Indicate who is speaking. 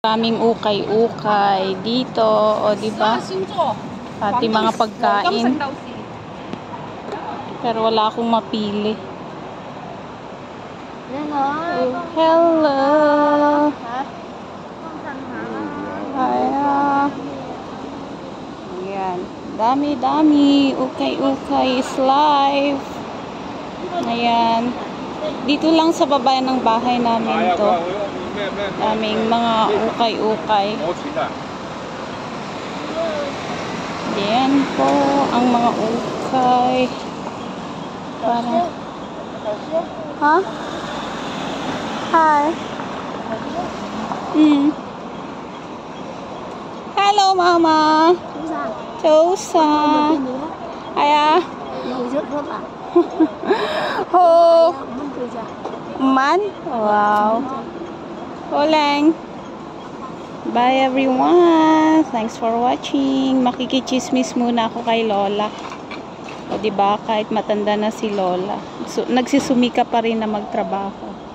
Speaker 1: Daming ukay-ukay dito, o di ba? Pati mga pagkain. Pero wala akong mapili. Hello. Ayan. Dami-dami. Ukay-ukay is live. Ayan. Dito lang sa baba ng bahay namin to. Daming mga ukay-ukay. Ayan po ang mga ukay. Para. Ha? Hi. Hello, Mama. Chousa. Aya. Oh. Man? Wow. Holang. Bye everyone. Thanks for watching. Makikichismis muna ako kay Lola. O diba, kahit matanda na si Lola, so, nagsusumika pa rin na magtrabaho.